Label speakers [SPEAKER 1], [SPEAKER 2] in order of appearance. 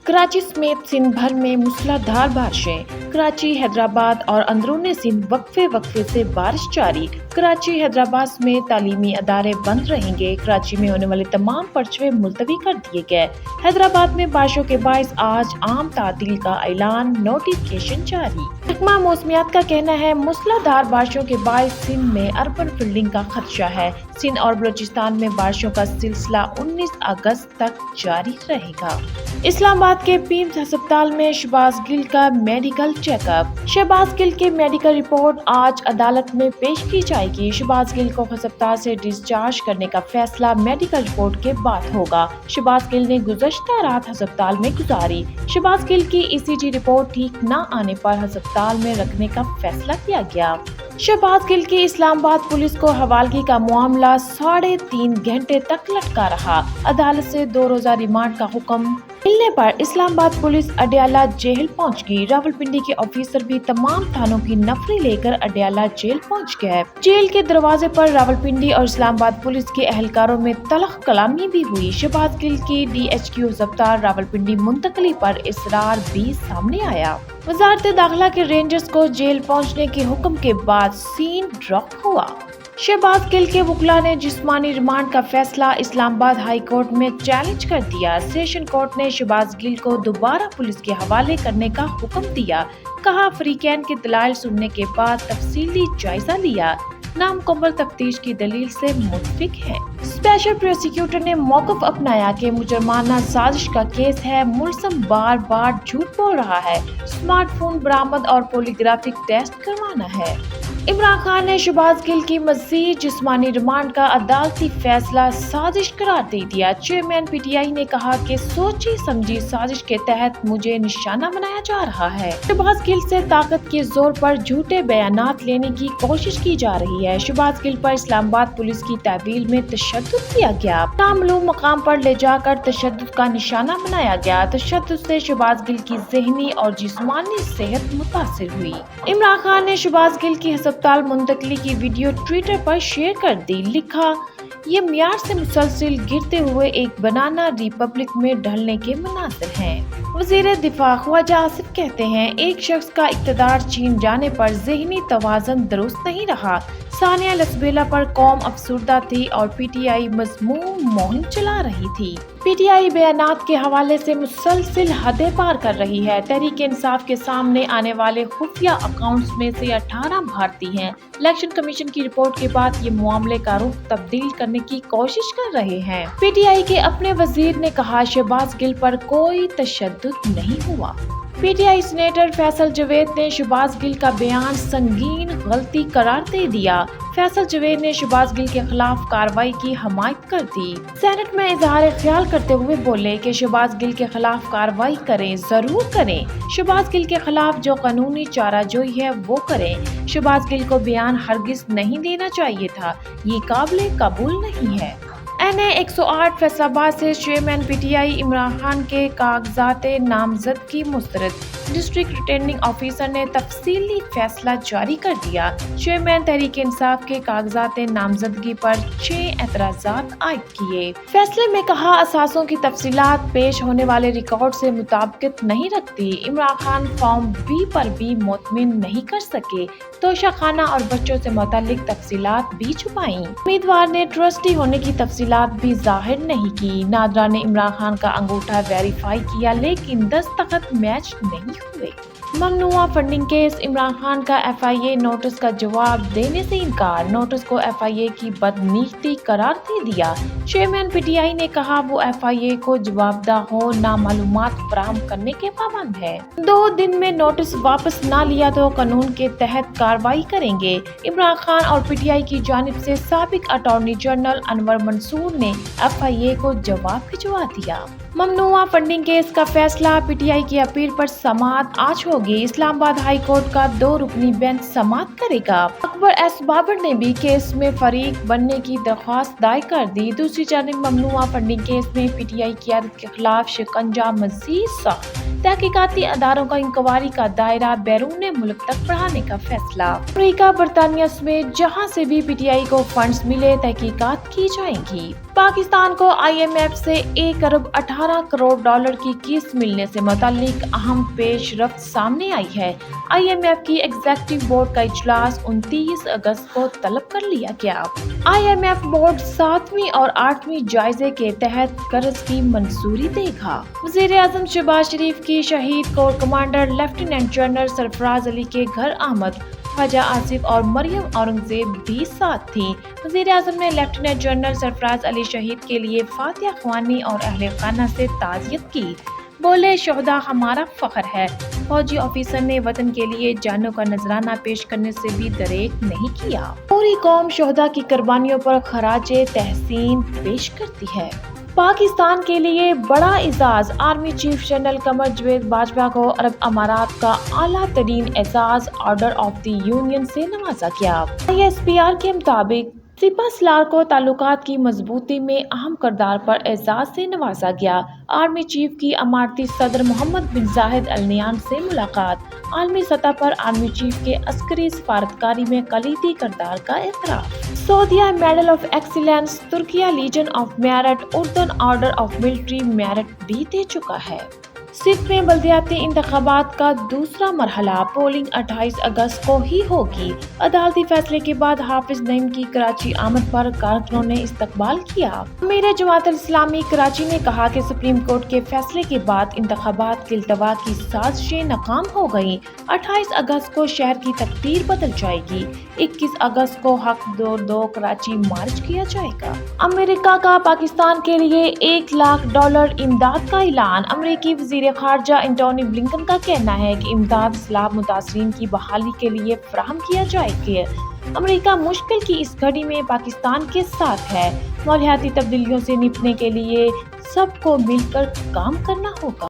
[SPEAKER 1] कराची समेत सिंध भर में मूसलाधार बारिशें। कराची, हैदराबाद और अंदरूनी सिंध वक्फे से बारिश जारी। कराची, हैदराबाद में तालीमी अदारे बंद रहेंगे। कराची में होने वाले तमाम पर्चवे मुलतवी कर दिए गए। हैदराबाद में बारिशों के बाइस आज आम तातील का ऐलान, नोटिफिकेशन जारी। महकमा मौसमियात का कहना है मूसलाधार बारिशों के बाइस सिंध में अर्बन फ्लडिंग का खदशा है। सिंध और बलूचिस्तान में बारिशों का सिलसिला 19 अगस्त तक जारी रहेगा। इस्लामाबाद के पीम्स अस्पताल में शहबाज गिल का मेडिकल चेकअप। शहबाज गिल की मेडिकल रिपोर्ट आज अदालत में पेश की जाएगी। शहबाज गिल को अस्पताल से डिस्चार्ज करने का फैसला मेडिकल रिपोर्ट के बाद होगा। शहबाज गिल ने गुज़श्ता रात अस्पताल में गुजारी। शहबाज गिल की ECG रिपोर्ट ठीक न आने पर अस्पताल में रखने का फैसला किया गया। शहबाज गिल की इस्लामाबाद पुलिस को हवालगी का मामला 3.5 घंटे तक लटका रहा। अदालत से 2 रोज़ा रिमांड का हुक्म मिलने पर इस्लामाबाद पुलिस अडयाला जेल पहुंच गई। रावलपिंडी के ऑफिसर भी तमाम थानों की नफरी लेकर अडयाला जेल पहुंच गए। जेल के दरवाजे पर रावलपिंडी और इस्लामाबाद पुलिस के एहलकारों में तलख कलामी भी हुई। शहबाज गिल की DHQ अस्पताल रावलपिंडी मुंतकली पर इसरार भी सामने आया। वजारत दाखिला के रेंजर्स को जेल पहुंचने के हुक्म के बाद सीन ड्रॉप हुआ। शहबाज गिल के वकील ने जिस्मानी रिमांड का फैसला इस्लामाबाद हाई कोर्ट में चैलेंज कर दिया। सेशन कोर्ट ने शहबाज गिल को दोबारा पुलिस के हवाले करने का हुक्म दिया। कहा फरीकैन के दलाइल सुनने के बाद तफसीली जायजा लिया, नामुकम्मल तफ्तीश की दलील से मुतफिक है। स्पेशल प्रोसिक्यूटर ने मौक़िफ़ अपनाया कि मुजरमाना साजिश का केस है। मुलज़म बार बार झूठ बोल रहा है। स्मार्टफोन बरामद और पॉलीग्राफिक टेस्ट करवाना है। इमरान खान ने शहबाज गिल की मज़ीद जिस्मानी रिमांड का अदालती फैसला साजिश करार दे दिया। चेयरमैन PTI ने कहा कि सोची समझी साजिश के तहत मुझे निशाना बनाया जा रहा है। शहबाज गिल से ताकत के जोर पर झूठे बयानात लेने की कोशिश की जा रही है। शहबाज गिल पर इस्लामाबाद पुलिस की तहवील में तशद्दुद किया गया। नामालूम मकाम पर ले जाकर तशद्दुद का निशाना बनाया गया। तशद्दुद से शहबाज गिल की ज़हनी और जिस्मानी सेहत मुतासिर हुई। इमरान खान ने शहबाज गिल की अस्पताल मुंतकली की वीडियो ट्विटर पर शेयर कर दी। लिखा, ये मियार से मुसलसल गिरते हुए एक बनाना रिपब्लिक में ढलने के मनासिर हैं। वज़ीर दिफा ख्वाजा आसिफ कहते हैं एक शख्स का इक़्तिदार छीन जाने पर ज़हनी तवाज़ुन दुरुस्त नहीं रहा। सानिया लसबेला पर कौम अफसुर्दा थी और PTI मज़मूम मुहिम चला रही थी। PTI बयानात के हवाले से मुसलसल हदें पार कर रही है। तहरीक इंसाफ के सामने आने वाले खुफिया अकाउंट्स में से 18 भारतीय हैं। इलेक्शन कमीशन की रिपोर्ट के बाद ये मामले का रुख तब्दील करने की कोशिश कर रहे हैं। PTI के अपने वजीर ने कहा शहबाज गिल पर कोई तशद्दुद नहीं हुआ। PTI सीनेटर फैसल जवेद ने शहबाज गिल का बयान संगीन गलती करार दे दिया। फैसल जवेद ने शहबाज गिल के खिलाफ कार्रवाई की हमायत कर दी। सेनेट में इजहार ख्याल करते हुए बोले कि शहबाज गिल के खिलाफ कार्रवाई करें, जरूर करें। शहबाज गिल के खिलाफ जो कानूनी चाराजोई है वो करें। शहबाज गिल को बयान हरगिज नहीं देना चाहिए था, ये काबिल कबूल नहीं है। NA 108 फैसलाबाद से चेयरमैन PTI इमरान खान के कागजात नामजदगी मुस्तरद। डिस्ट्रिक्ट रिटर्निंग ऑफिसर ने तफसीली फैसला जारी कर दिया। चेयरमैन तहरीक इंसाफ के कागजात नामजदगी पर 6 एतराज़ात आयद किए। फैसले में कहा असासों की तफसीलात पेश होने वाले रिकॉर्ड से मुताबिकत नहीं रखती। इमरान खान फॉर्म B पर भी मुतमिन नहीं कर सके। तोशा खाना और बच्चों से मुतालिक तफसीलात भी छुपाई। उम्मीदवार ने ट्रस्टी होने की तफसीलात भी जाहिर नहीं की। नादरा ने इमरान खान का अंगूठा वेरीफाई किया लेकिन दस्तखत मैच नहीं हुए। ममनुआ फंडिंग केस, इमरान खान का FIA नोटिस का जवाब देने से इनकार। नोटिस को FIA की बदनीयती करार दे दिया। चेयरमैन PTI ने कहा वो FIA को जवाबदा हो ना मालूमात फराहम करने के पाबंद है। 2 दिन में नोटिस वापस ना लिया तो कानून के तहत कार्रवाई करेंगे। इमरान खान और PTI की जानिब से साबिक अटॉर्नी जनरल अनवर मंसूर ने FIA को जवाब भिजवा दिया। ममनुआ फंडिंग केस का फैसला, PTI की अपील पर समाअत आज होगी। इस्लामाबाद हाई कोर्ट का 2 रुकनी बेंच समाअत करेगा। अकबर S बाबर ने भी केस में फरीक बनने की दरख्वास्त दायर कर दी। दूसरी जानिब ममनुआ फंडिंग केस में PTI क़यादत के खिलाफ शिकंजा मज़ीद सख्त। तहकीकाती अदारों का इंक्वायरी का दायरा बैरून मुल्क तक बढ़ाने का फैसला। अमेरिका, बरतानिया समेत जहां से भी PTI को फंड्स मिले तहकीकात की जाएंगी। पाकिस्तान को IMF से 1 अरब 18 $12 करोड़ की किस्त मिलने से मुतालिक अहम पेशरफ्त सामने आई है। IMF की एग्जीक्यूटिव बोर्ड का इजलास 29 अगस्त को तलब कर लिया गया। IMF बोर्ड 7वीं और 8वीं जायजे के तहत कर्ज की मंजूरी देगा। वज़ीर-ए-आज़म शहबाज शरीफ की शहीद core commander lieutenant general Sarfaraz Ali के घर आमद, ख्वाजा आसिफ और मरियम औरंगजेब भी साथ थी। वज़ीर-ए-आज़म ने लेफ्टिनेंट जनरल सरफराज अली शहीद के लिए फातिहा ख्वानी और अहले खाना से ताज़ियत की। बोले, शोहदा हमारा फख्र है। फौजी ऑफिसर ने वतन के लिए जानों का नजराना पेश करने से भी दरेक नहीं किया। पूरी कौम शोहदा की कुर्बानियों पर खराजे तहसीन पेश करती है। पाकिस्तान के लिए बड़ा एजाज, army chief general Qamar Javed Bajwa को अरब अमारात का आला तरीन एजाज ऑर्डर ऑफ द यूनियन से नवाजा गया। ISPR के मुताबिक सिपहसालार को ताल्लुकात की मजबूती में अहम किरदार पर एजाज से नवाजा गया। आर्मी चीफ की अमारती सदर मोहम्मद बिन जाहिद अल नयान से मुलाकात। आलमी सतह पर आर्मी चीफ के अस्करी सफारतकारी में कलीदी किरदार का एतराफ। सऊदीया मेडल ऑफ एक्सीलेंस, तुर्किया लीजन ऑफ मेरिट, उर्दन ऑर्डर ऑफ मिलिट्री मेरिट भी दे चुका है। सिंध में बल्दियाती इंतखाबात का दूसरा मरहला, पोलिंग 28 अगस्त को ही होगी। अदालती फैसले के बाद हाफिज नईम की कराची आमद पर कारकुनों ने इस्तकबाल किया। अमीर जमात इस्लामी कराची ने कहा कि सुप्रीम कोर्ट के फैसले के बाद इंतखाबात के इल्तवा की साजिशें नाकाम हो गयी। 28 अगस्त को शहर की तकदीर बदल जाएगी। 21 अगस्त को हक दो कराची मार्च किया जाएगा। अमेरिका का पाकिस्तान के लिए $1 लाख इमदाद का ऐलान। अमेरिकी वज़ीर खारजा एंटोनी ब्लिंकन का कहना है कि इमदाद सैलाब मुतासरीन की बहाली के लिए फराहम किया जाएगा। अमेरिका मुश्किल की इस घड़ी में पाकिस्तान के साथ है। माहौलियाती तब्दीलियों से निपटने के लिए सबको मिलकर काम करना होगा।